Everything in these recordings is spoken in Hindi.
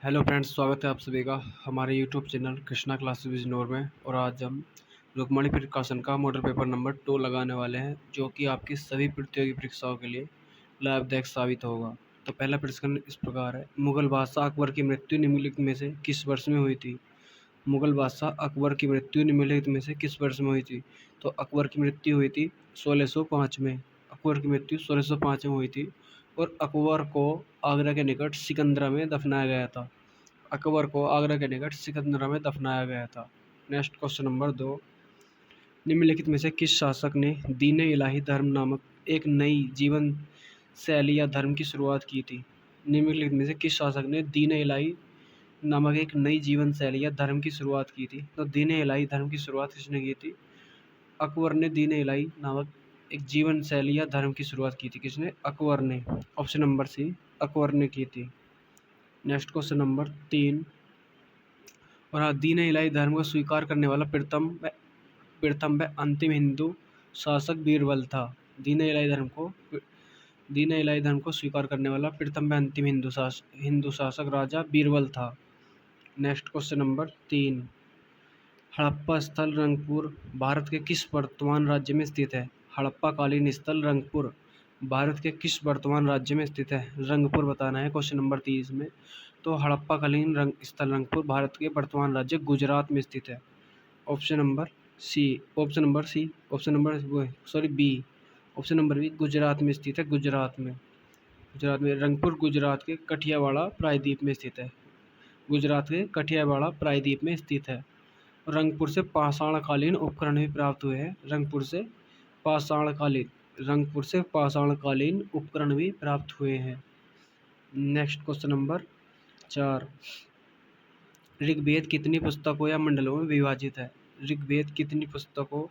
हेलो फ्रेंड्स, स्वागत है आप सभी का हमारे YouTube channel Krishna classes Bijnor में। और आज हम रुक्मणी प्रकाशन का मॉडल पेपर नंबर 2 लगाने वाले हैं, जो कि आपकी सभी प्रतियोगी परीक्षाओं के लिए लाभदायक साबित होगा। तो पहला प्रश्न इस प्रकार है, मुगल बादशाह अकबर की मृत्यु निम्नलिखित में से किस वर्ष में हुई थी? मुगल बादशाह अकबर की मृत्यु निम्नलिखित में से किस वर्ष में हुई थी? तो अकबर की मृत्यु हुई थी 1605 में। अकबर की मृत्यु 1605 में हुई थी और अकबर को आगरा के निकट सिकंदरा में दफनाया गया था। अकबर को आगरा के निकट सिकंदरा में दफनाया गया था। नेक्स्ट क्वेश्चन नंबर 2, निम्नलिखित में से किस शासक ने दीन इलाही धर्म नामक एक नई जीवन शैली या धर्म की शुरुआत की थी? निम्नलिखित में से किस शासक ने दीन इलाही नामक एक नई जीवन शैली या धर्म की शुरुआत की थी? तो दीन इलाही धर्म की शुरुआत किसने की थी? अकबर ने दीन इलाही नामक एक जीवन शैली या धर्म की शुरुआत की थी। किसने? अकबर ने। ऑप्शन नंबर सी, अकबर ने की थी। नेक्स्ट क्वेश्चन नंबर 3, और हाँ, दीन इलाही धर्म को स्वीकार करने वाला प्रथम व अंतिम हिंदू शासक बीरबल था। दीन इलाही धर्म को स्वीकार करने वाला प्रथम व अंतिम हिंदू शासक राजा बीरबल था। नेक्स्ट क्वेश्चन नंबर 3, हड़प्पा स्थल रंगपुर भारत के किस वर्तमान राज्य में स्थित है? हड़प्पा कालीन स्थल रंगपुर भारत के किस वर्तमान राज्य में स्थित है? रंगपुर बताना है क्वेश्चन नंबर 30 में। तो हड़प्पा कालीन स्थल रंगपुर भारत के वर्तमान राज्य गुजरात में स्थित है। Option number C option number C option number sorry B option number B, Gujarat में स्थित है। गुजरात में रंगपुर गुजरात के कठियावाड़ा प्रायद्वीप में स्थित है। गुजरात के कठियावाड़ा प्रायद्वीप में स्थित है। रंगपुर से पाषाणकालीन उपकरण भी प्राप्त हुए हैं। रंगपुर से पाषाणकालीन उपकरण भी प्राप्त हुए हैं। नेक्स्ट क्वेश्चन नंबर 4, ऋग्वेद कितनी पुस्तकों या मंडलों में विभाजित है? ऋग्वेद कितनी पुस्तकों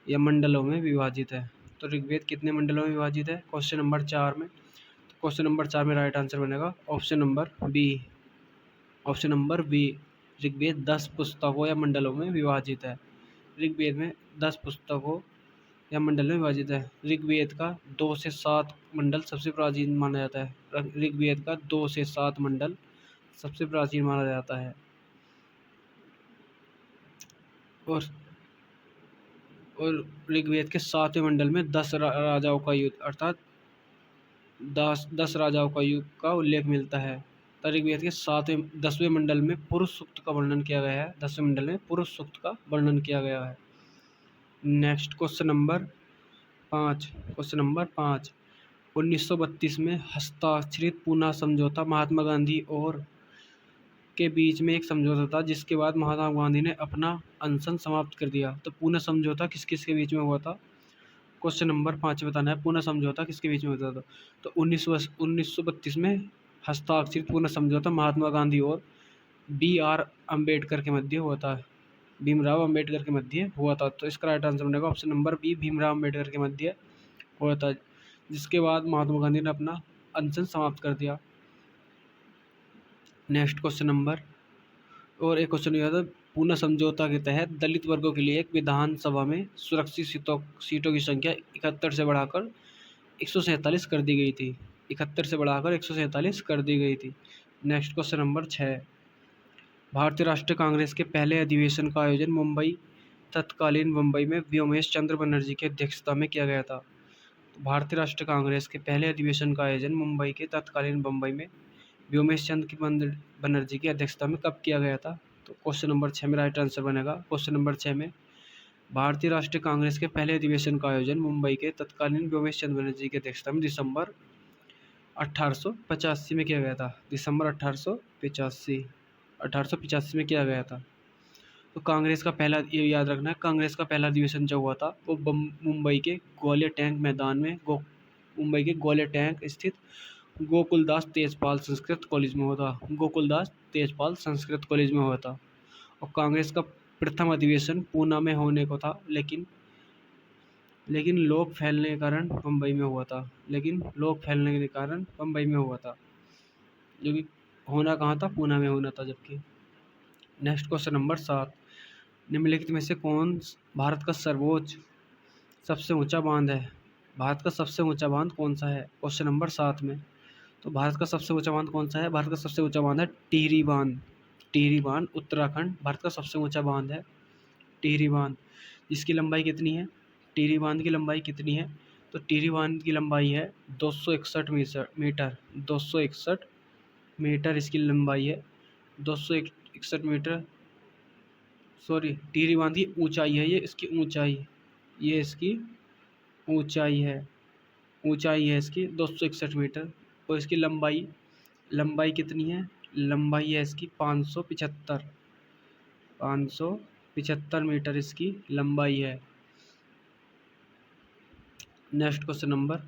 या मंडलों में विभाजित है? तो ऋग्वेद कितने मंडलों में विभाजित है क्वेश्चन नंबर 4 में? तो क्वेश्चन नंबर 4 में राइट आंसर बनेगा ऑप्शन नंबर बी। ऋग्वेद 10 पुस्तकों या मंडलों में विभाजित है। ऋग्वेद में 10 पुस्तकों या मंडल में विभाजित है। ऋग्वेद का 2 से 7 मंडल सबसे प्राचीन माना जाता है। ऋग्वेद का 2 से 7 मंडल सबसे प्राचीन माना जाता है। और ऋग्वेद के 7वें मंडल में 10 राजाओं का युद्ध अर्थात 10 राजाओं का युग का उल्लेख मिलता है। तो ऋग्वेद के 10वें मंडल में पुरुष सूक्त का वर्णन किया गया है। 10वें मंडल में पुरुष सूक्त का वर्णन किया गया है। नेक्स्ट क्वेश्चन नंबर 5 1932 में हस्ताक्षरित पूना समझौता महात्मा गांधी और के बीच में एक समझौता था, जिसके बाद महात्मा गांधी ने अपना अनशन समाप्त कर दिया। तो पूना समझौता किस किस के बीच में हुआ था? क्वेश्चन नंबर 5 बताना है, पूना समझौता किसके बीच में हुआ था? तो 1932 में हस्ताक्षरित पूना समझौता महात्मा गांधी और BR अम्बेडकर के मध्य हुआ था। भीमराव अम्बेडकर के मध्य हुआ था। तो इसका राइट आंसर बनेगा option number B, Bhimrao Ambedkar के मध्य हुआ था, जिसके बाद महात्मा गांधी ने अपना अनशन समाप्त कर दिया। नेक्स्ट क्वेश्चन नंबर, और एक क्वेश्चन यह था, पूना समझौता के तहत दलित वर्गों के लिए एक विधानसभा में सुरक्षित सीटों की संख्या 71 से बढ़ाकर 147 कर दी गई थी। 71 से बढ़ाकर 147 कर दी गई थी। नेक्स्ट क्वेश्चन नंबर 6, भारतीय राष्ट्रीय कांग्रेस के पहले अधिवेशन का आयोजन तत्कालीन मुंबई में व्योमेश चंद्र बनर्जी की अध्यक्षता में किया गया था। भारतीय राष्ट्रीय कांग्रेस के पहले अधिवेशन का आयोजन मुंबई के तत्कालीन मुंबई में व्योमेश चंद्र बनर्जी की अध्यक्षता में कब किया गया था? तो क्वेश्चन नंबर 6 में राइट आंसर बनेगा। क्वेश्चन नंबर 6 में भारतीय राष्ट्रीय कांग्रेस के पहले अधिवेशन का आयोजन मुंबई के तत्कालीन व्योमेश चंद्र बनर्जी की अध्यक्षता में दिसंबर 1885 में किया गया था। दिसंबर 1885 में किया गया था। तो कांग्रेस का पहला, ये याद रखना है, कांग्रेस का पहला अधिवेशन जो हुआ था वो मुंबई के ग्वालियर टैंक मैदान में मुंबई के ग्वालियर टैंक स्थित गोकुलदास तेजपाल संस्कृत कॉलेज में हुआ था। गोकुलदास तेजपाल संस्कृत कॉलेज में हुआ था। और कांग्रेस का प्रथम अधिवेशन पूना में होने को था, लेकिन लोग फैलने के कारण मुंबई में हुआ था। जो कि होना कहाँ था? पूना में होना था। जबकि नेक्स्ट क्वेश्चन नंबर 7, निम्नलिखित में से कौन भारत का सबसे ऊंचा बांध है? भारत का सबसे ऊंचा बांध कौन सा है क्वेश्चन नंबर 7 में? तो भारत का सबसे ऊंचा बांध कौन सा है? भारत का सबसे ऊंचा बांध है टिहरी बांध। टिहरी बांध उत्तराखंड भारत का सबसे ऊंचा बांध है टिहरी बांध। इसकी लंबाई कितनी है? टिहरी बांध की लंबाई कितनी है? तो टिहरी बांध की लंबाई है 261 मीटर। 261 मीटर इसकी लंबाई है। 261 मीटर, सॉरी, टिहरी बांध की ऊंचाई है, ये इसकी ऊंचाई, ये इसकी ऊंचाई है। ऊंचाई है इसकी 261 मीटर। और इसकी लंबाई, लंबाई कितनी है? लंबाई है इसकी 575 मीटर इसकी लंबाई है। Next question number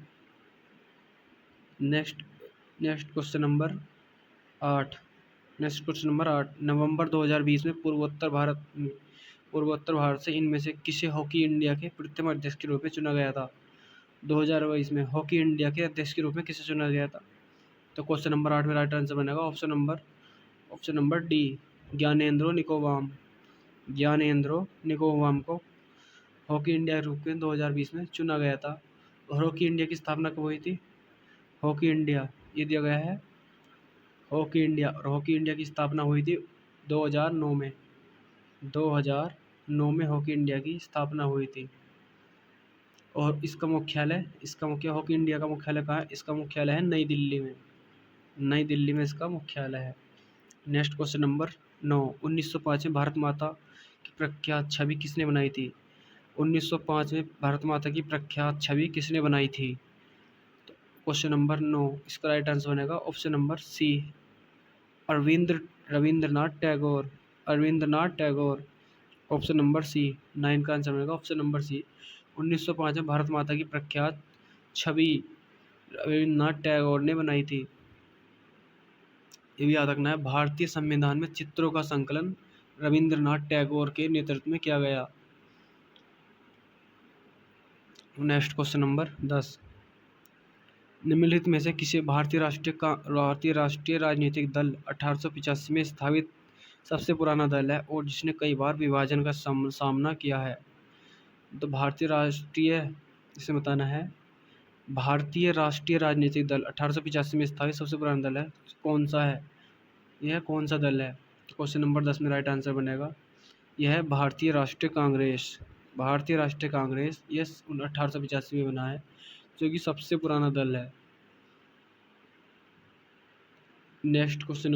next next question number 8। Next question number 8। नवंबर 2020 में पूर्वोत्तर भारत से इनमें से किसे हॉकी इंडिया के प्रथम अध्यक्ष के रूप में चुना गया था? 2022 में हॉकी इंडिया के अध्यक्ष के रूप में किसे चुना गया था? तो क्वेश्चन नंबर 8 में राइट आंसर बनेगा option number D, Gyanendro Ningombam. Gyanendro Ningombam को हॉकी इंडिया के रूप में 2020 में चुना गया था। और हॉकी इंडिया की स्थापना कब हुई थी? हॉकी इंडिया, ये दिया गया है हॉकी इंडिया, और हॉकी इंडिया की स्थापना हुई थी 2009 में। 2009 में हॉकी इंडिया की स्थापना हुई थी। और इसका मुख्य हॉकी इंडिया का मुख्यालय कहाँ है? इसका मुख्यालय है नई दिल्ली में। नई दिल्ली में इसका मुख्यालय है। Next question number 9। 1905 में भारत माता की प्रख्यात छवि किसने बनाई थी? 1905 में भारत माता की प्रख्यात छवि किसने बनाई थी? तो क्वेश्चन नंबर 9, इसका राइट आंसर बनेगा option number C, Rabindranath Tagore. Rabindranath Tagore, option number C. 9 का आंसर बनेगा ऑप्शन नंबर सी। 1905 में भारत माता की प्रख्यात छवि रविंद्रनाथ टैगोर ने बनाई थी। ये भी याद रखना है, भारतीय संविधान में चित्रों का संकलन रविंद्रनाथ टैगोर के नेतृत्व में किया गया। Next question number 10। निम्नलिखित में से किसे भारतीय राष्ट्रीय राजनीतिक दल 1885 में स्थापित सबसे पुराना दल है और जिसने कई बार विभाजन का सामना किया है? तो इसे बताना है, भारतीय राष्ट्रीय राजनीतिक दल 1885 में स्थापित सबसे पुराना दल है, कौन सा है? यह कौन सा दल है? क्वेश्चन नंबर 10 में राइट आंसर बनेगा, यह है भारतीय राष्ट्रीय कांग्रेस। भारतीय राष्ट्रीय कांग्रेस यह 1885 में बना है, जो कि सबसे पुराना दल है। Next question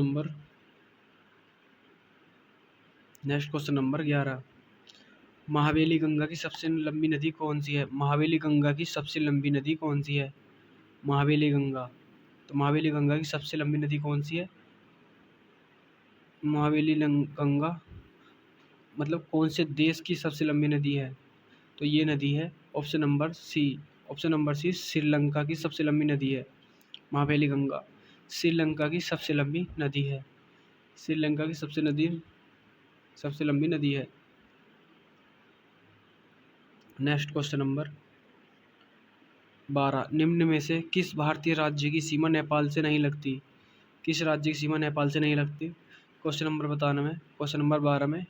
number 11। Mahaweli Ganga की सबसे लंबी नदी कौन सी है? महावेली गंगा की सबसे लंबी नदी कौन सी है? महावेली गंगा, तो महावेली गंगा की सबसे लंबी नदी कौन सी है? महावेली गंगा मतलब कौन से देश की सबसे लंबी नदी है? तो ये नदी है ऑप्शन नंबर सी, श्रीलंका की सबसे लंबी नदी है महावेली गंगा। श्रीलंका की सबसे लंबी नदी है। श्रीलंका की सबसे लंबी नदी है। Next question number 12। निम्न में से किस भारतीय राज्य की सीमा नेपाल से नहीं लगती? किस राज्य की सीमा नेपाल से नहीं लगती? क्वेश्चन नंबर 12 में,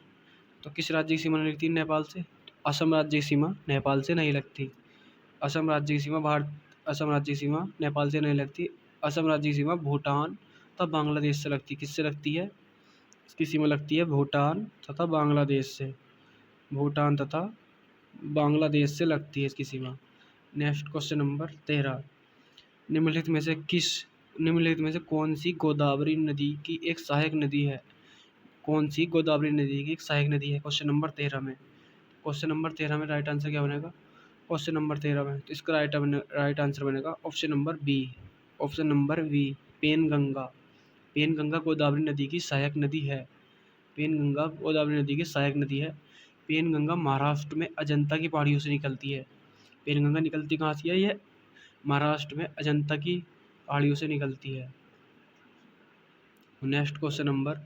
तो किस राज्य की सीमा नहीं लगती नेपाल से? तो असम राज्य की सीमा नेपाल से नहीं लगती। असम राज्य की सीमा नेपाल से नहीं लगती। असम राज्य की सीमा भूटान तथा बांग्लादेश से लगती। किससे लगती है? इसकी सीमा लगती है भूटान तथा बांग्लादेश से। भूटान तथा बांग्लादेश से लगती है इसकी सीमा। Next question number 13। निम्नलिखित में से कौन सी गोदावरी नदी की एक सहायक नदी है? कौन सी गोदावरी नदी की एक सहायक नदी है? क्वेश्चन नंबर 13 में। क्वेश्चन नंबर 13 में राइट आंसर क्या बनेगा? क्वेश्चन नंबर 13 में, तो इसका राइट आंसर बनेगा option number B, Penganga. Penganga Godavari नदी की सहायक नदी है। पेनगंगा गोदावरी नदी की सहायक नदी है। पेनगंगा महाराष्ट्र में अजंता की पहाड़ियों से निकलती है। पेनगंगा निकलती कहाँ से है? ये महाराष्ट्र में अजंता की पहाड़ियों से निकलती है। नेक्स्ट क्वेश्चन नंबर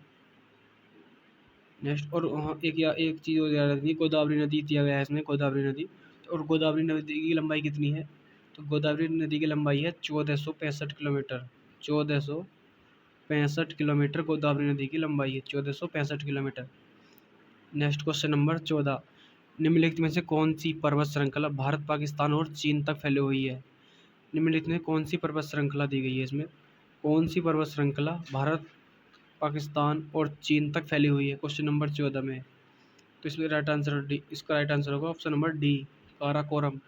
और एक चीज़ और याद रखनी, गोदावरी नदी दिया गया है इसमें, गोदावरी नदी। और गोदावरी नदी की लंबाई कितनी है? तो गोदावरी नदी की लंबाई है 1465 किलोमीटर। 1465 किलोमीटर गोदावरी नदी की लंबाई है, 1465 किलोमीटर। Next question number 14। निम्नलिखित में से कौन सी पर्वत श्रृंखला भारत, पाकिस्तान और चीन तक फैली हुई है? निम्नलिखित में कौन सी पर्वत श्रृंखला दी गई है इसमें? कौन सी पर्वत श्रृंखला भारत, पाकिस्तान और चीन तक फैली हुई है? क्वेश्चन नंबर 14 में। तो इसमें राइट आंसर डी, इसका राइट आंसर होगा option number D, Karakoram.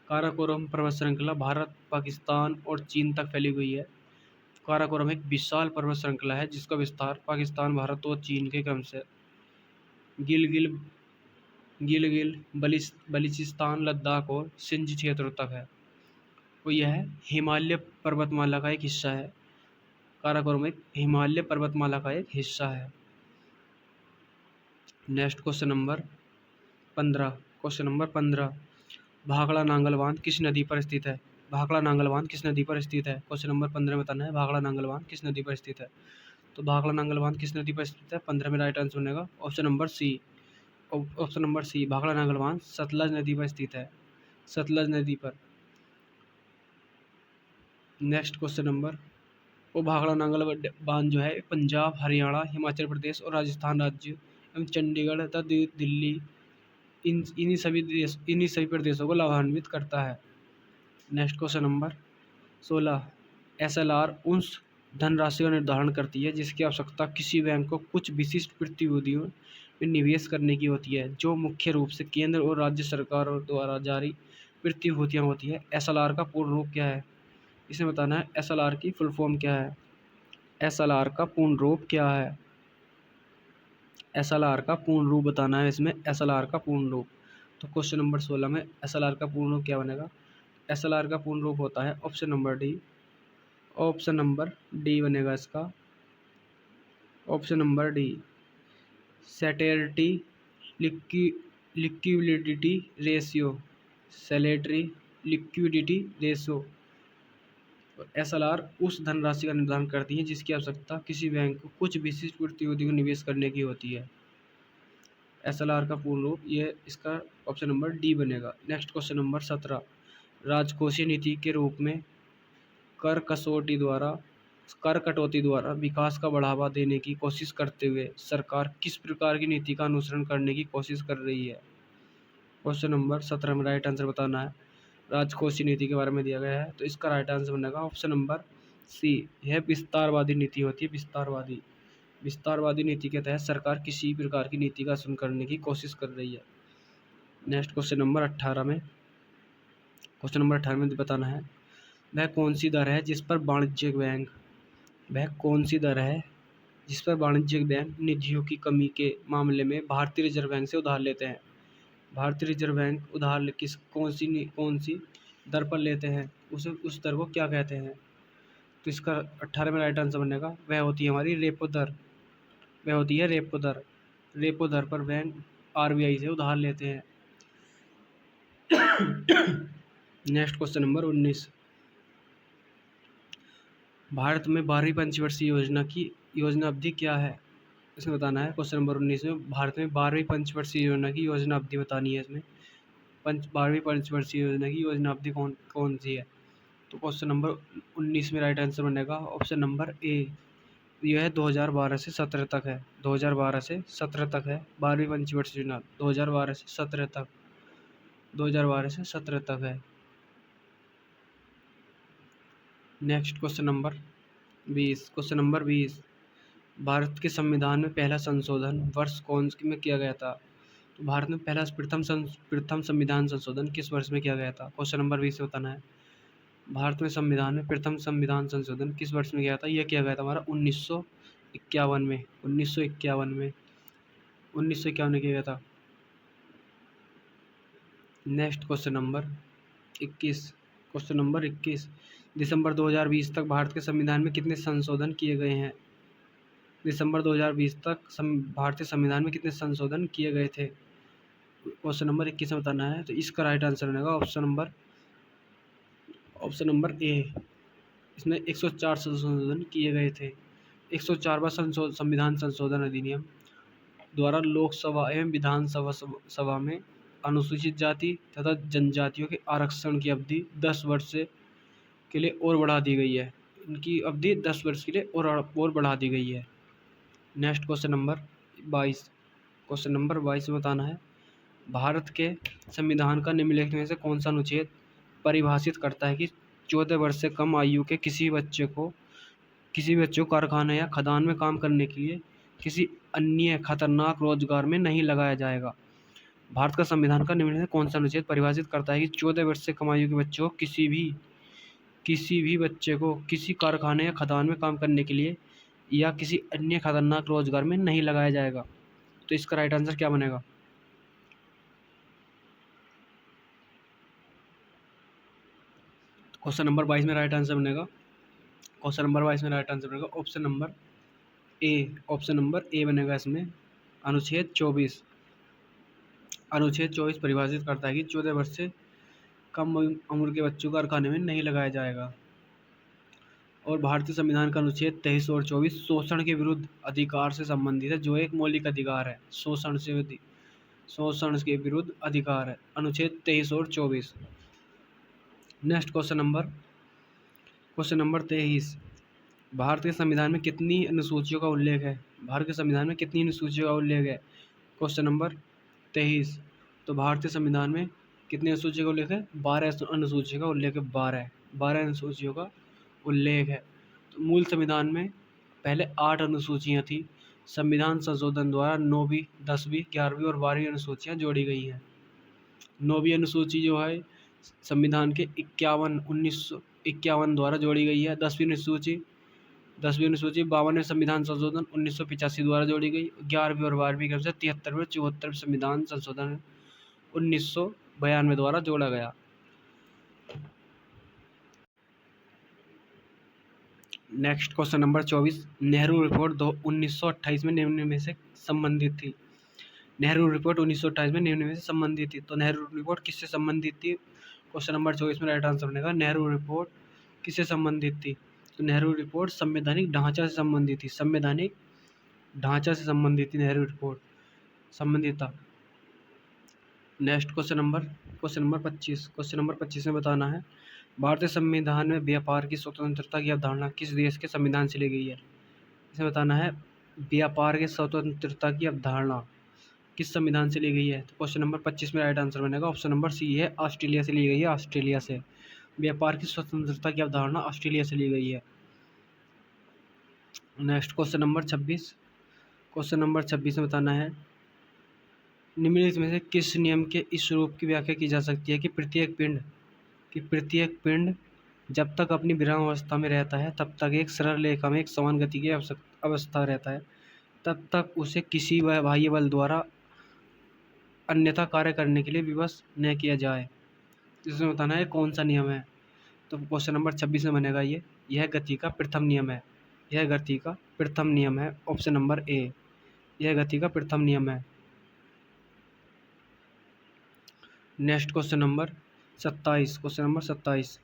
Karakoram पर्वत श्रृंखला भारत, पाकिस्तान और चीन तक फैली हुई है। काराकोरम एक विशाल पर्वत श्रृंखला है जिसका विस्तार पाकिस्तान, भारत और चीन के क्रम से गिलगिल गिलगिल बलिचिस्तान, लद्दाख और सिंध क्षेत्रों तक है। तो यह हिमालय पर्वतमाला का एक हिस्सा है। काराकोरम एक हिमालय पर्वतमाला का एक हिस्सा है। Next question number 15। Question number 15, Bhakra Nangal बांध किस नदी पर स्थित है? भाखड़ा नांगल बांध किस नदी पर स्थित है? क्वेश्चन नंबर 15 में बताना है भाखड़ा नांगल बांध किस नदी पर स्थित है। तो भाखड़ा नांगल बांध किस नदी पर स्थित है? 15 में राइट आंसर बनेगा option number C. Option number C, Bhakra Nangal बांध सतलज नदी पर स्थित है, सतलज नदी पर। नेक्स्ट क्वेश्चन नंबर, वो भाखड़ा नांगल बांध जो है पंजाब, हरियाणा, हिमाचल प्रदेश और राजस्थान राज्य एवं चंडीगढ़ तथा दिल्ली, इन्हीं सभी प्रदेशों को लाभान्वित करता है। नेक्स्ट क्वेश्चन नंबर 16, SLR उस धनराशि का निर्धारण करती है जिसकी आवश्यकता किसी बैंक को कुछ विशिष्ट प्रतिभूतियों में निवेश करने की होती है, जो मुख्य रूप से केंद्र और राज्य सरकारों द्वारा जारी प्रतिभूतियां होती है। SLR का पूर्ण रूप क्या है? इसे बताना है SLR की फुल फॉर्म क्या है। SLR का पूर्ण रूप क्या है? SLR का पूर्ण रूप बताना है इसमें, SLR का पूर्ण रूप। तो क्वेश्चन नंबर 16 में SLR का पूर्ण रूप क्या बनेगा? SLR का पूर्ण रूप होता है option number D, option number D बनेगा इसका, option number D, statutory liquidity ratio, statutory liquidity ratio. SLR उस धनराशि का निर्धारण करती है जिसकी आवश्यकता किसी बैंक को कुछ विशिष्ट प्रतिभूति को निवेश करने की होती है। SLR का पूर्ण रूप ये इसका ऑप्शन नंबर डी बनेगा। नेक्स्ट क्वेश्चन नंबर 17, राजकोषीय नीति के रूप में कर कटौती द्वारा विकास का बढ़ावा देने की कोशिश करते हुए सरकार किस प्रकार की नीति का अनुसरण करने की कोशिश कर रही है? क्वेश्चन नंबर 17 में राइट आंसर बताना है। राजकोषीय नीति के बारे में दिया गया है, तो इसका राइट आंसर बनेगा ऑप्शन नंबर सी। यह विस्तारवादी नीति होती है, विस्तारवादी नीति के तहत सरकार किसी प्रकार की नीति का अनुसरण करने की कोशिश कर रही है। नेक्स्ट क्वेश्चन नंबर 18 में, क्वेश्चन नंबर 18 में बताना है वह कौन सी दर है जिस पर वाणिज्यिक बैंक निधियों की कमी के मामले में भारतीय रिजर्व बैंक से उधार लेते हैं। भारतीय रिजर्व बैंक उधार कौन सी दर पर लेते हैं, उस दर को क्या कहते हैं? तो इसका 18 में राइट आंसर बनेगा वह होती है हमारी रेपो दर, वह होती है रेपो दर। रेपो दर पर बैंक RBI से उधार लेते हैं। नेक्स्ट क्वेश्चन नंबर 19, भारत में 12वीं पंचवर्षीय योजना की योजना अवधि क्या है? इसमें बताना है क्वेश्चन नंबर 19 में भारत में 12वीं पंचवर्षीय योजना की योजना अवधि बतानी है। इसमें 12वीं पंचवर्षीय योजना की योजना अवधि कौन सी है? तो क्वेश्चन नंबर 19 में राइट आंसर बनेगा ऑप्शन नंबर ए, यह है 2012 से 17 तक है, 2012 से 17 तक है 12वीं पंचवर्षीय योजना, 2012 से 17 तक, 2012 से 17 तक है। Next question number 20, question number 20, Bharat के संविधान में पहला संशोधन वर्ष कौन में किया गया था? तो भारत में प्रथम संविधान संशोधन किस वर्ष में किया गया था? क्वेश्चन नंबर 20 में बताना है भारत में संविधान में प्रथम संविधान संशोधन किस वर्ष में किया था? यह किया गया था हमारा 1951 में, 1951 में किया गया था। Next question number 21, question number 21, दिसंबर 2020 तक भारत के संविधान में कितने संशोधन किए गए हैं? दिसंबर 2020 तक भारतीय संविधान में कितने संशोधन किए गए थे? क्वेश्चन नंबर 21 में बताना है। तो इसका राइट आंसर बनेगा ऑप्शन नंबर ए, इसमें 104 संशोधन किए गए थे। 104वां संविधान संशोधन अधिनियम द्वारा लोकसभा एवं विधानसभा में अनुसूचित जाति तथा जनजातियों के आरक्षण की अवधि 10 वर्ष के लिए और बढ़ा दी गई है। इनकी अवधि 10 वर्ष के लिए और बढ़ा दी गई है। Next question number 22, question number 22 में बताना है भारत के संविधान का निम्नलिखित में से कौन सा अनुच्छेद परिभाषित करता है कि 14 वर्ष से कम आयु के किसी बच्चे को किसी भी बच्चे को कारखाने या खदान में काम करने के लिए किसी अन्य खतरनाक रोजगार में नहीं लगाया जाएगा। भारत का संविधान का निम्न में से कौन सा अनुच्छेद परिभाषित करता है कि 14 वर्ष से कम आयु के बच्चों को किसी भी बच्चे को किसी कारखाने या खदान में काम करने के लिए या किसी अन्य खतरनाक रोजगार में नहीं लगाया जाएगा। तो इसका राइट आंसर क्या बनेगा? क्वेश्चन नंबर 22 में राइट आंसर बनेगा, क्वेश्चन नंबर 22 में राइट आंसर बनेगा option number A. Option number A बनेगा इसमें। अनुच्छेद 24 परिभाषित करता है कि 14 वर्ष से कम उम्र के बच्चों को कारखाने में नहीं लगाया जाएगा। और भारतीय संविधान का अनुच्छेद 23 और 24 शोषण के विरुद्ध अधिकार से संबंधित है, जो एक मौलिक अधिकार है। शोषण के विरुद्ध अधिकार है, अनुच्छेद 23 और 24। Next question number 23। भारत के संविधान में कितनी अनुसूचियों का उल्लेख है? भारत के संविधान में कितनी अनुसूचियों का उल्लेख है? Question number 23। तो भारतीय संविधान में कितनी अनुसूचियों का उल्लेख है? 12 अनुसूचियों का उल्लेख है। 12 अनुसूचियों का उल्लेख है। तो मूल संविधान में पहले 8 अनुसूचियाँ थी। संविधान संशोधन द्वारा 9वीं, 10वीं, 11वीं और 12वीं अनुसूचियाँ जोड़ी गई हैं। 9वीं अनुसूची जो है संविधान के 1951 द्वारा जोड़ी गई है। 10वीं अनुसूची 52वें संविधान संशोधन 1985 द्वारा जोड़ी गई। 11वीं और 12वीं के अनुसार 73वें 74वें संविधान संशोधन 1992 द्वारा जोड़ा गया। Next question number 24। Nehru report 1928 में निम्न में से संबंधित थी। नेहरू रिपोर्ट 1928 में निम्न में से संबंधित थी। तो नेहरू रिपोर्ट किससे संबंधित थी? क्वेश्चन नंबर 24 में राइट आंसर बनेगा नेहरू रिपोर्ट किससे संबंधित थी? तो नेहरू रिपोर्ट संवैधानिक ढांचा से संबंधित थी। संवैधानिक ढांचा से संबंधित थी नेहरू रिपोर्ट, संबंधित था। Next question number 25। Question number 25 में बताना है भारतीय संविधान में व्यापार की स्वतंत्रता की अवधारणा किस देश के संविधान से ली गई है? इसमें बताना है व्यापार की स्वतंत्रता की अवधारणा किस संविधान से ली गई है? तो क्वेश्चन नंबर 25 में राइट आंसर बनेगा ऑप्शन नंबर सी है, ऑस्ट्रेलिया से ली गई है। ऑस्ट्रेलिया से व्यापार की स्वतंत्रता की अवधारणा ऑस्ट्रेलिया से ली गई है। Next question number 26। Question number 26 में बताना है निम्नलिखित में से किस नियम के इस रूप की व्याख्या की जा सकती है कि प्रत्येक पिंड जब तक अपनी विराम अवस्था में रहता है तब तक एक सरल रेखा में एक समान गति की अवस्था रहता है, तब तक उसे किसी बाह्य बल द्वारा अन्यथा कार्य करने के लिए विवश न किया जाए। इसमें बताना है कौन सा नियम है? तो क्वेश्चन नंबर 26 में बनेगा यह गति का प्रथम नियम है। यह गति का प्रथम नियम है, ऑप्शन नंबर ए। यह गति का प्रथम नियम है। Next question number 27। Question number 27।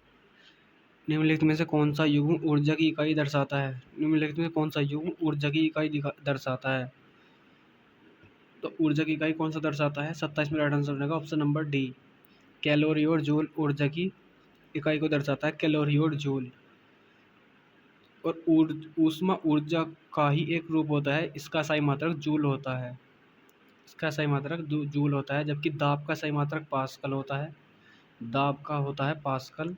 निम्नलिखित में से कौन सा युग्म ऊर्जा की इकाई दर्शाता है? निम्नलिखित में कौन सा युग्म ऊर्जा की इकाई दर्शाता है? तो ऊर्जा की इकाई कौन सा दर्शाता है? 27 में राइट आंसर बनेगा ऑप्शन नंबर डी, कैलोरी और जूल ऊर्जा की इकाई को दर्शाता है, कैलोरी और जूल। और ऊष्मा ऊर्जा का ही एक रूप होता है, इसका सही मात्रक जूल होता है। इसका सही मात्रक जूल होता है, जबकि दाब का सही मात्रक पास्कल होता है। दाब का होता है पास्कल।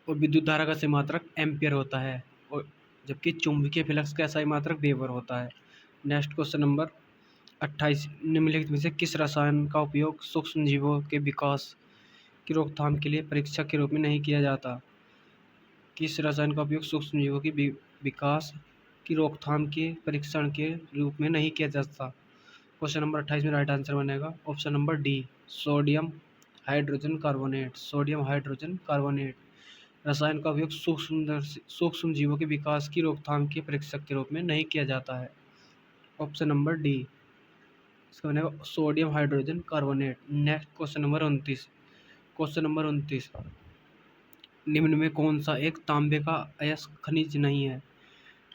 और विद्युत धारा का सही मात्रक एम्पियर होता है, और जबकि चुंबकीय फ्लक्स का सही मात्रक वेबर होता है। Next question number 28। निम्नलिखित में से किस रसायन का उपयोग सूक्ष्म जीवों के विकास की रोकथाम के लिए परीक्षक के रूप में नहीं किया जाता? किस रसायन का उपयोग सूक्ष्म जीवों की विकास की रोकथाम के परीक्षण के रूप में नहीं किया जाता? क्वेश्चन नंबर 28 में राइट आंसर बनेगा option number D, sodium hydrogen carbonate. Sodium hydrogen carbonate रसायन का उपयोग सूक्ष्म जीवों के विकास की रोकथाम के परीक्षक के रूप में नहीं किया जाता है, ऑप्शन नंबर डी। इसका बनेगा sodium hydrogen carbonate. Next question number 29। Question number 29। निम्न में कौन सा एक तांबे का अयस्क खनिज नहीं है?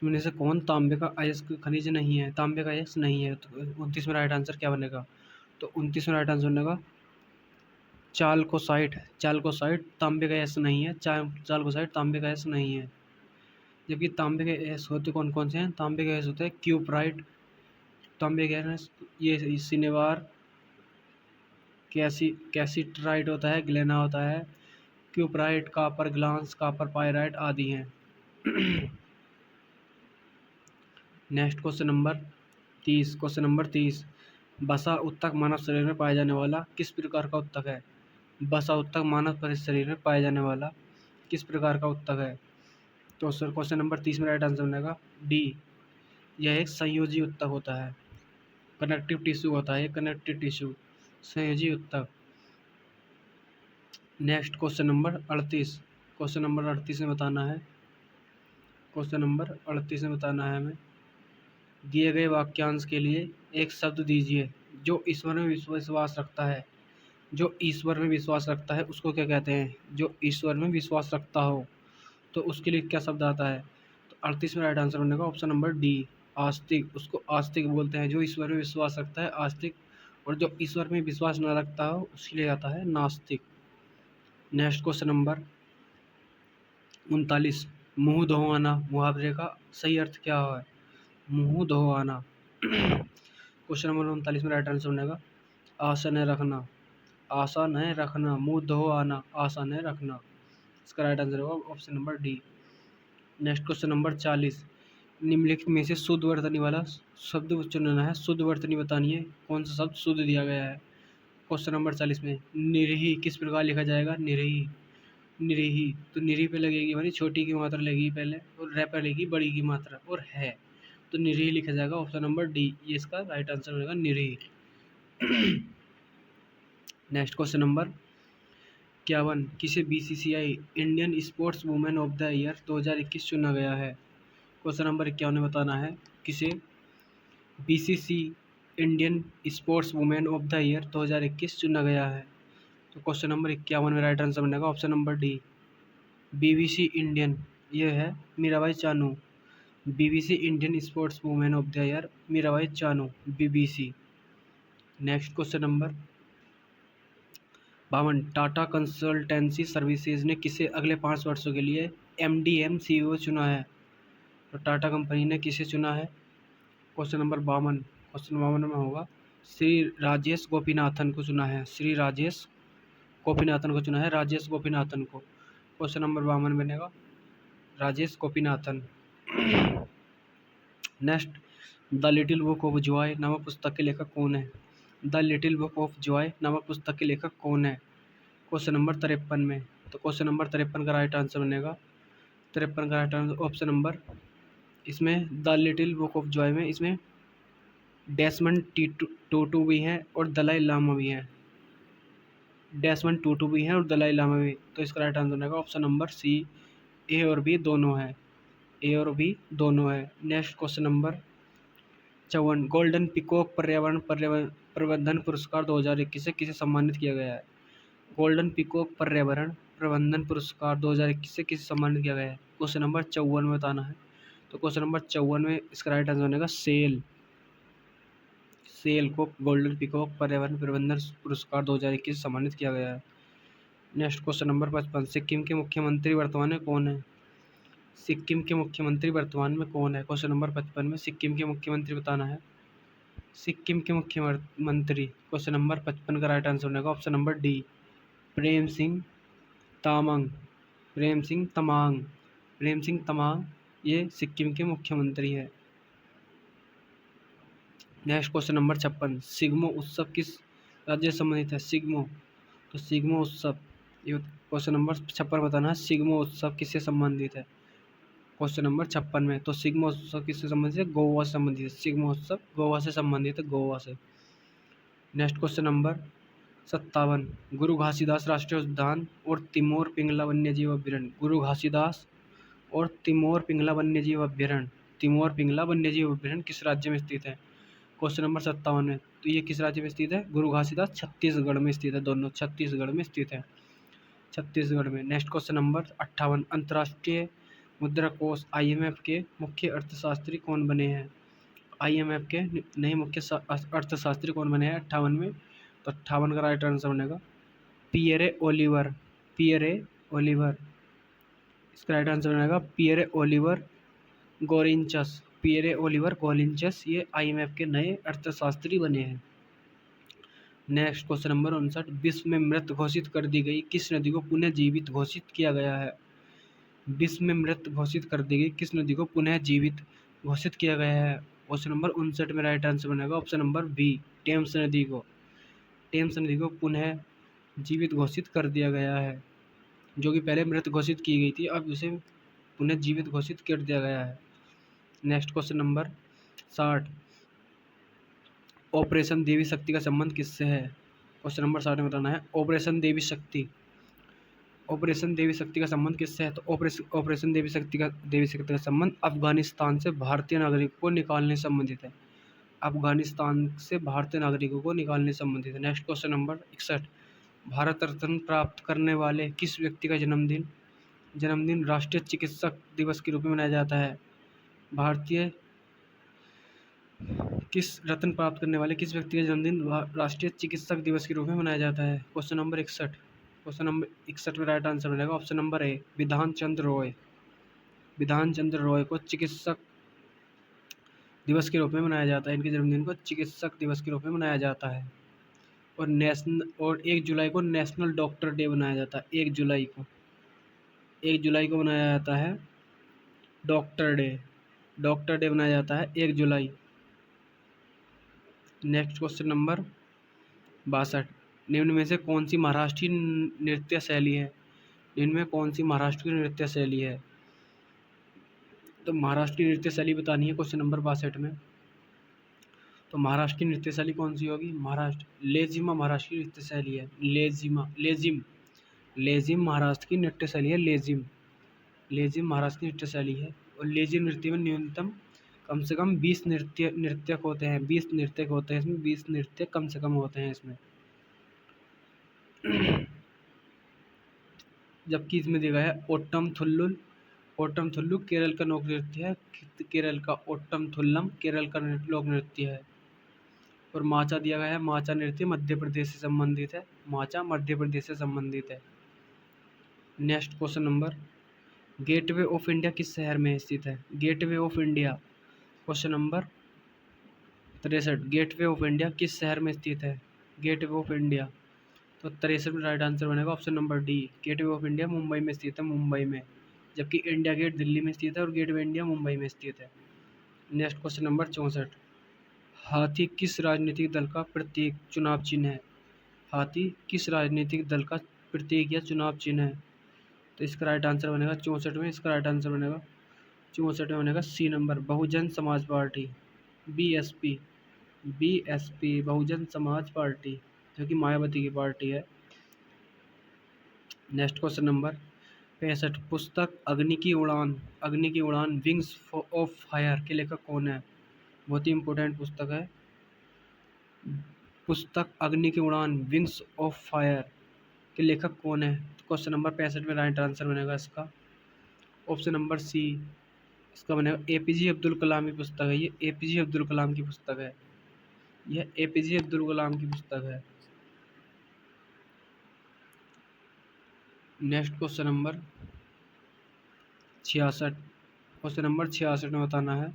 इनमें से कौन तांबे का अयस्क खनिज नहीं है? तांबे का अयस्क नहीं है। तो 29 में राइट आंसर क्या बनेगा? तो 29 में राइट आंसर बनेगा चाल्कोसाइट। चाल्कोसाइट तांबे का अयस्क नहीं है। चाल्कोसाइट तांबे का अयस्क नहीं है। जबकि तांबे के अयस्क होते कौन कौन से हैं? तांबे के अयस्क होते हैं क्यूपराइट, तांबे के अयस्क ये सिनेवार, कैसीट्राइट होता है, ग्लेना होता है, cuprite, copper glance, copper pyrite आदि हैं। Next question number 30। बसा उत्तक मानव शरीर में पाया जाने वाला किस प्रकार का उत्तक है? बसा उत्तक मानव शरीर में पाया जाने वाला किस प्रकार का उत्तक है? तो सर क्वेश्चन नंबर 30 में राइट आंसर बनेगा डी। यह एक संयोजी उत्तक होता है, कनेक्टिव टिश्यू होता है, कनेक्टिव टिश्यू संयोजी उत्तक। Next question number 38। Question number 38 में बताना है, हमें दिए गए वाक्यांश के लिए एक शब्द दीजिए जो ईश्वर में विश्वास रखता है। जो ईश्वर में विश्वास रखता है उसको क्या कहते हैं? जो ईश्वर में विश्वास रखता हो तो उसके लिए क्या शब्द आता है? तो 38 में राइट आंसर बनेगा ऑप्शन नंबर डी, आस्तिक। उसको आस्तिक बोलते हैं। जो ईश्वर में विश्वास रखता है आस्तिक, और जो ईश्वर में विश्वास न रखता हो उसके लिए आता है नास्तिक। Next question number 39। मुंह धोआना मुहावरे का सही अर्थ क्या है? मुंह धोआना। क्वेश्चन नंबर 39 में राइट आंसर बनेगा आसन है रखना, आसान है रखना, मुंह धो आना, आसान है रखना। इसका राइट आंसर होगा option number D. Next question number 40। निम्नलिखित में से शुद्ध वर्तनी वाला शब्द चुनना है। शुद्ध वर्तनी बतानी है, कौन सा शब्द शुद्ध दिया गया है। क्वेश्चन नंबर 40 में निरही किस प्रकार लिखा जाएगा? निरही, निरही तो निरही पे लगेगी मानी छोटी की मात्रा लगेगी पहले, और रे पे लगेगी बड़ी की मात्रा, और है तो निरही लिखा जाएगा ऑप्शन नंबर डी। ये इसका राइट आंसर होगा निरही। Next question number 51। किसे BCCI Indian sports women of the year 2021 चुना गया है? क्वेश्चन नंबर 51 में बताना है किसे BCC Indian sports women of the year 2021 चुना गया है। तो क्वेश्चन नंबर 51 में राइट आंसर बनेगा option number D, BBC Indian. ये है Mirabai Chanu. BBC Indian sports women of the year Mirabai Chanu, BBC. Next question number 52। Tata consultancy services ने किसे अगले 5 वर्षों के लिए MD CEO चुना है? तो टाटा कंपनी ने किसे चुना है? Question number 52। क्वेश्चन 52 में होगा श्री राजेश गोपीनाथन को चुना है। श्री राजेश गोपीनाथन को चुना है, राजेश गोपीनाथन को। क्वेश्चन नंबर 52 बनेगा Rajesh Gopinathan. Next, the little book of Joy नामक पुस्तक के लेखक कौन है? The little book of Joy नामक पुस्तक के लेखक कौन है? क्वेश्चन नंबर 53 में। तो क्वेश्चन नंबर 53 का राइट आंसर बनेगा 53 का राइट आंसर ऑप्शन नंबर, इसमें the little book of Joy में इसमें डेसमंड टूटू भी है और दलाई लामा भी है। डेसमंड टूटू भी है और दलाई लामा भी। तो इसका राइट आंसर बनेगा ऑप्शन नंबर सी, ए और बी दोनों है, ए और बी दोनों है। Next question number 54। Golden peacock पर्यावरण प्रबंधन पुरस्कार 2021 से किसे सम्मानित किया गया है? गोल्डन पिकॉक पर्यावरण प्रबंधन पुरस्कार 2021 से किसे सम्मानित किया गया है? क्वेश्चन नंबर 54 में बताना है। तो क्वेश्चन नंबर 54 में इसका राइट आंसर बनेगा सेल। सेल को गोल्डन पिकॉक पर्यावरण प्रबंधन पुरस्कार 2021 से सम्मानित किया गया है। Next question number 55। सिक्किम के मुख्यमंत्री वर्तमान में कौन है? सिक्किम के मुख्यमंत्री वर्तमान में कौन है? क्वेश्चन नंबर 55 में सिक्किम के मुख्यमंत्री बताना है। सिक्किम के मुख्यमंत्री क्वेश्चन नंबर 55 का राइट आंसर बनेगा option number D, Prem Singh Tamang. Prem Singh Tamang ये सिक्किम के मुख्यमंत्री है। Next question number 56। सिग्मो उत्सव किस राज्य से संबंधित है? सिग्मो, तो सिग्मो उत्सव, ये क्वेश्चन नंबर 56 बताना है सिग्मो उत्सव किससे संबंधित है? क्वेश्चन नंबर 56 में। तो सिग्मो उत्सव किससे संबंधित है? गोवा से संबंधित है। सिग्मो उत्सव गोवा से संबंधित है, गोवा से। Next question number 57। गुरु घासीदास राष्ट्रीय उद्यान और तिमोर पिंगला वन्यजीव अभ्यारण्य, गुरु घासीदास और तिमोर पिंगला वन्यजीव अभ्यारण्य, तिमोर पिंगला वन्यजीव अभ्यारण्य किस राज्य में स्थित है? क्वेश्चन नंबर 57 में। तो ये किस राज्य में स्थित है? गुरु घासीदास छत्तीसगढ़ में स्थित है, दोनों छत्तीसगढ़ में स्थित है, छत्तीसगढ़ में। Next question number 58। अंतर्राष्ट्रीय मुद्रा कोष IMF के मुख्य अर्थशास्त्री कौन बने हैं? IMF के नए मुख्य अर्थशास्त्री कौन बने हैं 58 में? तो 58 का राइट आंसर बनेगा पियरे ओलिवर, पियरे ओलिवर। इसका राइट आंसर बनेगा पियरे ओलिवर गोरिंचस, पियरे ओलिवर गोरिंचस ये IMF के नए अर्थशास्त्री बने हैं। Next question number 59। विश्व में मृत घोषित कर दी गई किस नदी को पुनः जीवित घोषित किया गया है? विश्व में मृत घोषित कर दी गई किस नदी को पुनः जीवित घोषित किया गया है? क्वेश्चन नंबर 59 में राइट आंसर बनेगा ऑप्शन नंबर बी, टेम्स नदी को। टेम्स नदी को पुनः जीवित घोषित कर दिया गया है, जो कि पहले मृत घोषित की गई थी, अब उसे पुनः जीवित घोषित कर दिया गया है। नेक्स्ट क्वेश्चन नंबर 60, ऑपरेशन देवी शक्ति का संबंध किससे है? क्वेश्चन नंबर 60 में बताना है ऑपरेशन देवी शक्ति। ऑपरेशन देवी शक्ति का संबंध किससे है? तो ऑपरेशन देवी शक्ति का संबंध अफगानिस्तान से भारतीय नागरिकों को निकालने से संबंधित है। अफगानिस्तान से भारतीय नागरिकों को निकालने से संबंधित है। Next question number 61, Bharat Ratna प्राप्त करने वाले किस व्यक्ति का जन्मदिन राष्ट्रीय चिकित्सक दिवस के रूप में मनाया जाता है? भारतीय किस रत्न प्राप्त करने वाले किस व्यक्ति का जन्मदिन राष्ट्रीय चिकित्सक दिवस के रूप में मनाया जाता है? Question number 61। क्वेश्चन नंबर 61 में राइट आंसर मिलेगा option number A, Bidhan Chandra Roy. Bidhan Chandra Roy को चिकित्सक दिवस के रूप में मनाया जाता है। इनके जन्मदिन को चिकित्सक दिवस के रूप में मनाया जाता है। और 1 जुलाई को नेशनल डॉक्टर डे मनाया जाता है। 1 जुलाई को मनाया जाता है डॉक्टर डे मनाया जाता है 1 जुलाई। नेक्स्ट क्वेश्चन नंबर 62, निम्न में से कौन सी महाराष्ट्रीय नृत्य शैली है? निम्न में कौन सी महाराष्ट्रीय नृत्य शैली है? तो महाराष्ट्रीय नृत्य शैली बतानी है क्वेश्चन नंबर 62 में। तो महाराष्ट्र की नृत्य शैली कौन सी होगी? लेजिमा महाराष्ट्र की नृत्य शैली है। लेजिम महाराष्ट्र की नृत्य शैली है। लेजिम महाराष्ट्र की नृत्य शैली है। और लेजिम नृत्य में न्यूनतम कम से कम 20 नृत्यक होते हैं। 20 नृत्यक होते हैं इसमें, 20 नृत्य कम से कम होते हैं इसमें। जबकि इसमें दिया गया है ओट्टम थुल्लु केरल का लोक नृत्य है। केरल का ओट्टम थुल्लम केरल का लोक नृत्य है। और माचा दिया गया है, माचा नृत्य मध्य प्रदेश से संबंधित है। माचा मध्य प्रदेश से संबंधित है। Next question number, gateway of India किस शहर में स्थित है? Gateway of India, question number 63, gateway of India किस शहर में स्थित है? गेटवे ऑफ इंडिया, तो 63 में राइट आंसर बनेगा option number D, gateway of India Mumbai में स्थित है, मुंबई में। जबकि इंडिया गेट दिल्ली में स्थित है और गेटवे इंडिया मुंबई में स्थित है। नेक्स्ट क्वेश्चन नंबर 64, हाथी किस राजनीतिक दल का प्रतीक चुनाव चिन्ह है? हाथी किस राजनीतिक दल का प्रतीक या चुनाव चिन्ह है? तो इसका राइट आंसर बनेगा 64 में, इसका राइट आंसर बनेगा 64 में बनेगा सी number, Bahujan Samaj party, BSP Bahujan Samaj party, जो कि मायावती की पार्टी है। नेक्स्ट क्वेश्चन नंबर 65, पुस्तक अग्नि की उड़ान विंग्स ऑफ फायर के लेखक कौन है? बहुत ही इंपॉर्टेंट पुस्तक है। पुस्तक अग्नि की उड़ान विंग्स ऑफ फायर के लेखक कौन है? तो क्वेश्चन नंबर 65 में राइट आंसर बनेगा इसका ऑप्शन नंबर सी, इसका बनेगा एपीजे अब्दुल कलाम की पुस्तक है। ये एपीजे अब्दुल कलाम की पुस्तक है। यह एपीजे अब्दुल कलाम की पुस्तक है। Next question number 66, question number 66 में बताना है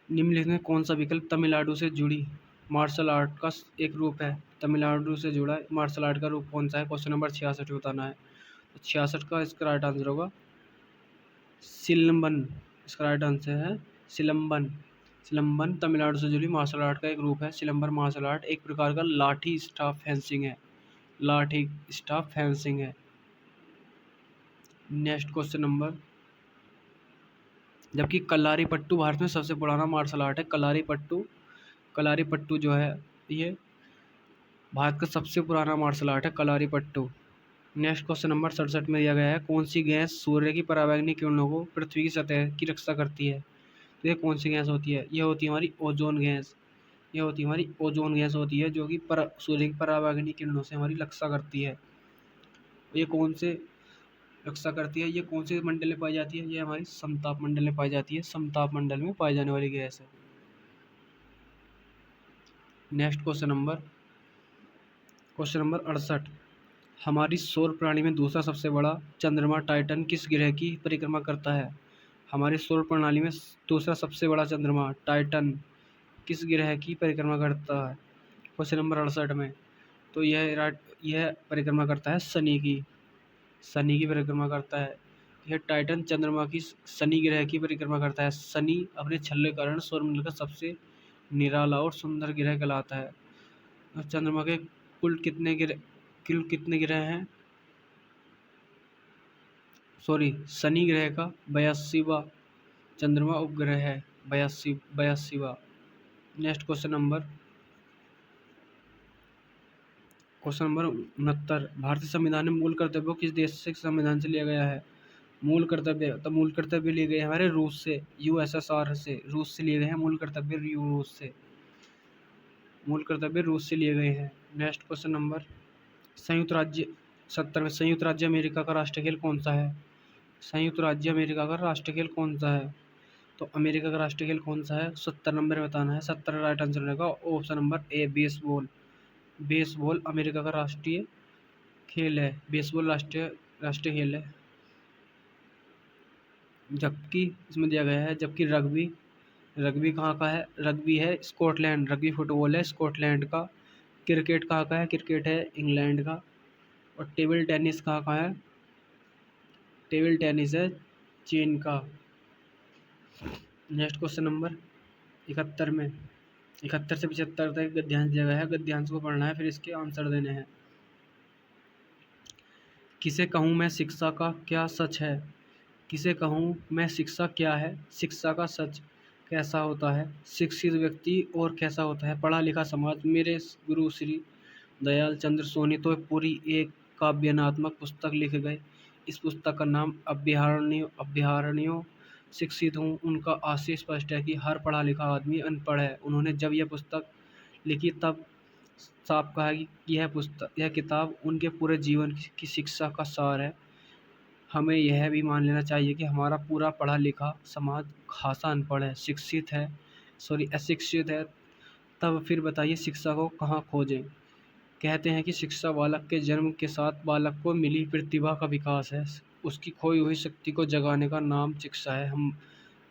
निम्नलिखित में कौन सा विकल्प तमिलनाडु से जुड़ी मार्शल आर्ट का एक रूप है? तमिलनाडु से जुड़ा मार्शल आर्ट का रूप कौन सा है? क्वेश्चन नंबर 66 में बताना है। तो 66 का इसका राइट आंसर होगा सिलंबन। इसका राइट आंसर है सिलंबन। तमिलनाडु से जुड़ी मार्शल आर्ट का एक रूप है। सिलंबन मार्शल आर्ट एक प्रकार का लाठी स्टाफ फेंसिंग है। नेक्स्ट क्वेश्चन नंबर, जबकि कलारीपट्टू भारत में सबसे पुराना मार्शल आर्ट है। कलारीपट्टू जो है ये भारत का सबसे पुराना मार्शल आर्ट है, कलारीपट्टू। नेक्स्ट क्वेश्चन नंबर 67 में दिया गया है कौन सी गैस सूर्य की परावैंगनी किरणों को पृथ्वी की सतह की रक्षा करती है? तो ये कौन सी गैस होती है? ये होती है हमारी ओजोन गैस। होती है जो कि सूर्य की परावैंगनी किरणों से हमारी रक्षा करती है। ये कौन से रक्षा करती है? ये कौन से मंडल में पाई जाती है? ये हमारी समताप मंडल में पाई जाती है। समताप मंडल में पाई जाने वाली गैस है। नेक्स्ट क्वेश्चन नंबर 68, हमारी सौर प्रणाली में दूसरा सबसे बड़ा चंद्रमा टाइटन किस ग्रह की परिक्रमा करता है? हमारी सौर प्रणाली में दूसरा सबसे बड़ा चंद्रमा टाइटन किस ग्रह की परिक्रमा करता है? क्वेश्चन नंबर 68 में, तो यह परिक्रमा करता है शनि की परिक्रमा करता है। यह टाइटन चंद्रमा की शनि ग्रह की परिक्रमा करता है। शनि अपने छल्ले के कारण सौरमंडल का सबसे निराला और सुंदर ग्रह कहलाता है। और चंद्रमा के कुल कितने ग्रह हैं? शनि ग्रह का 82वां चंद्रमा उपग्रह है। 82वां। Next question number 69। भारतीय संविधान में मूल कर्तव्य किस देश से संविधान से लिया गया है? मूल कर्तव्य लिए गए हमारे रूस से, यूएसएसआर से, रूस से लिए गए हैं मूल कर्तव्य, मूल कर्तव्य रूस से लिए गए हैं। नेक्स्ट क्वेश्चन नंबर 70 संयुक्त राज्य अमेरिका का राष्ट्रीय खेल कौन सा है? संयुक्त राज्य अमेरिका का राष्ट्रीय खेल कौन सा है? तो अमेरिका का राष्ट्रीय खेल कौन सा है? 70 नंबर में बताना है। 70 राइट आंसर रहेगा option number A, baseball. Baseball America का राष्ट्रीय खेल है। बेसबॉल राष्ट्रीय खेल है। जबकि इसमें दिया गया है, जबकि रग्बी कहाँ का है? रग्बी है स्कॉटलैंड। रग्बी फुटबॉल है स्कॉटलैंड का। क्रिकेट कहाँ का है? क्रिकेट है इंग्लैंड का। और टेबल टेनिस कहाँ का है? टेबल टेनिस है चीन का। नेक्स्ट क्वेश्चन नंबर 71 में 71 से 75 तक गद्यांश दिया गया है। गद्यांश को पढ़ना है, फिर इसके आंसर देने हैं। किसे कहूँ मैं शिक्षा का क्या सच है? किसे कहूँ मैं शिक्षा क्या है? शिक्षा का सच कैसा होता है? शिक्षित व्यक्ति और कैसा होता है? पढ़ा लिखा समाज। मेरे गुरु श्री दयाल चंद्र सोनी तो पूरी एक काव्यात्मक पुस्तक लिख गए। इस पुस्तक का नाम अभ्यारण्यों। शिक्षित हूँ उनका आशय स्पष्ट है कि हर पढ़ा लिखा आदमी अनपढ़ है। उन्होंने जब यह पुस्तक लिखी तब साफ कहा कि यह किताब उनके पूरे जीवन की शिक्षा का सार है। हमें यह भी मान लेना चाहिए कि हमारा पूरा पढ़ा लिखा समाज खासा अनपढ़ है, अशिक्षित है। तब फिर बताइए शिक्षा को कहाँ खोजें? कहते हैं कि शिक्षा बालक के जन्म के साथ बालक को मिली प्रतिभा का विकास है। उसकी खोई हुई शक्ति को जगाने का नाम शिक्षा है।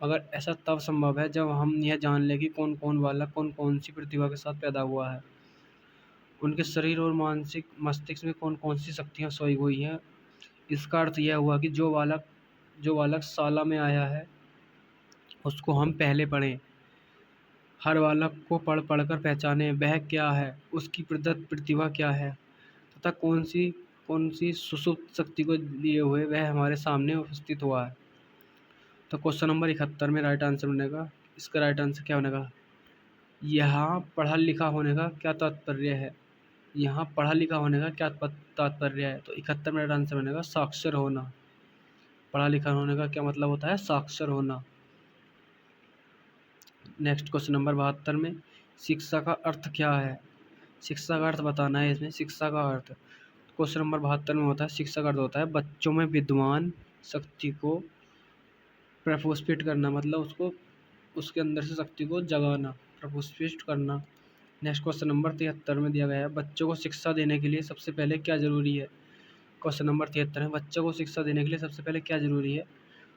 मगर ऐसा तब संभव है जब हम यह जान लें कि कौन कौन बालक कौन कौन सी प्रतिभा के साथ पैदा हुआ है, उनके शरीर और मानसिक मस्तिष्क में कौन कौन सी शक्तियाँ सोई हुई हैं। इसका अर्थ यह हुआ कि जो बालक शाला में आया है उसको हम पहले पढ़ें। हर बालक को पढ़ कर पहचानें वह क्या है, उसकी प्रदत्त प्रतिभा क्या है तथा कौन सी सुसुप्त शक्ति को लिए हुए वह हमारे सामने उपस्थित हुआ है। तो क्वेश्चन नंबर 71 में राइट आंसर बनेगा, इसका राइट आंसर क्या बनेगा? यहाँ पढ़ा लिखा होने का क्या तात्पर्य है? यहाँ पढ़ा लिखा होने का क्या तात्पर्य है? तो 71 में राइट आंसर बनेगा साक्षर होना। पढ़ा लिखा होने का क्या मतलब होता है? साक्षर होना। नेक्स्ट क्वेश्चन नंबर 72 में शिक्षा का अर्थ क्या है? शिक्षा का अर्थ बताना है इसमें। शिक्षा का अर्थ क्वेश्चन नंबर 72 में होता है, शिक्षा का अर्थ होता है बच्चों में विद्वान शक्ति को प्रफुस्पित करना, मतलब उसके अंदर से शक्ति को जगाना, प्रफुस्पित करना। नेक्स्ट क्वेश्चन नंबर 73 में दिया गया है बच्चों को शिक्षा देने के लिए सबसे पहले क्या जरूरी है? क्वेश्चन नंबर 73 है बच्चों को शिक्षा देने के लिए सबसे पहले क्या जरूरी है?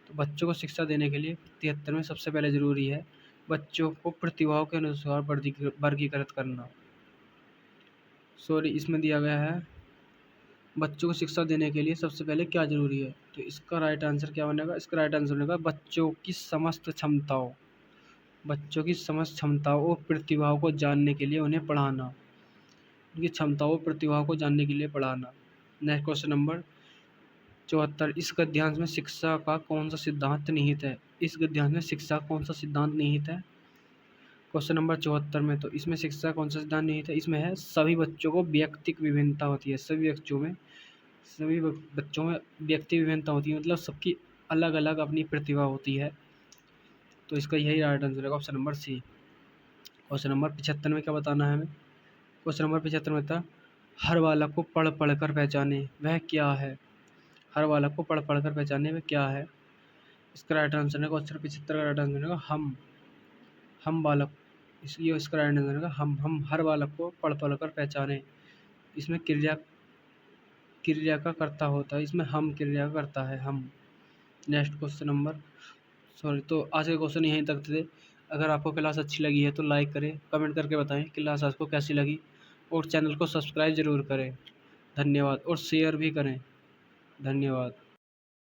तो बच्चों को शिक्षा देने के लिए 73 में सबसे पहले जरूरी है बच्चों को प्रतिभाओं के अनुसार वर्गीकृत करना। इसमें दिया गया है बच्चों को शिक्षा देने के लिए सबसे पहले क्या जरूरी है? तो इसका राइट आंसर क्या बनेगा? इसका राइट आंसर बनेगा बच्चों की समस्त क्षमताओं और प्रतिभाओं को जानने के लिए उन्हें पढ़ाना, उनकी क्षमताओं और प्रतिभाओं को जानने के लिए पढ़ाना। नेक्स्ट क्वेश्चन नंबर 74 इस गद्यांश में शिक्षा का कौन सा सिद्धांत निहित है? इस गद्यांश में शिक्षा कौन सा सिद्धांत निहित है? क्वेश्चन नंबर 74 में तो इसमें शिक्षा कौन सा सिद्धांत निहित है? इसमें है सभी बच्चों को व्यक्तिक विभिन्नता होती है। सभी बच्चों में व्यक्ति विभिन्नता होती है, मतलब सबकी अलग अलग अपनी प्रतिभा होती है। तो इसका यही राइट आंसर है option number C. Question number 75 में क्या बताना है हमें? क्वेश्चन नंबर 75 में था हर बालक को पढ़ कर पहचाने वह क्या है? हर बालक को पढ़ कर पहचाने वह क्या है? इसका राइट आंसर है क्वेश्चन 75 का राइट आंसर है हम बालक। इसका राइट आंसर है हम हर बालक को पढ़ कर पहचाने। इसमें क्रिया का कर्ता होता है, इसमें हम क्रिया का करता है हम। नेक्स्ट क्वेश्चन नंबर तो आज के क्वेश्चन यहीं तक थे। अगर आपको क्लास अच्छी लगी है तो लाइक करें, कमेंट करके बताएं क्लास आपको कैसी लगी और चैनल को सब्सक्राइब ज़रूर करें। धन्यवाद और शेयर भी करें। धन्यवाद।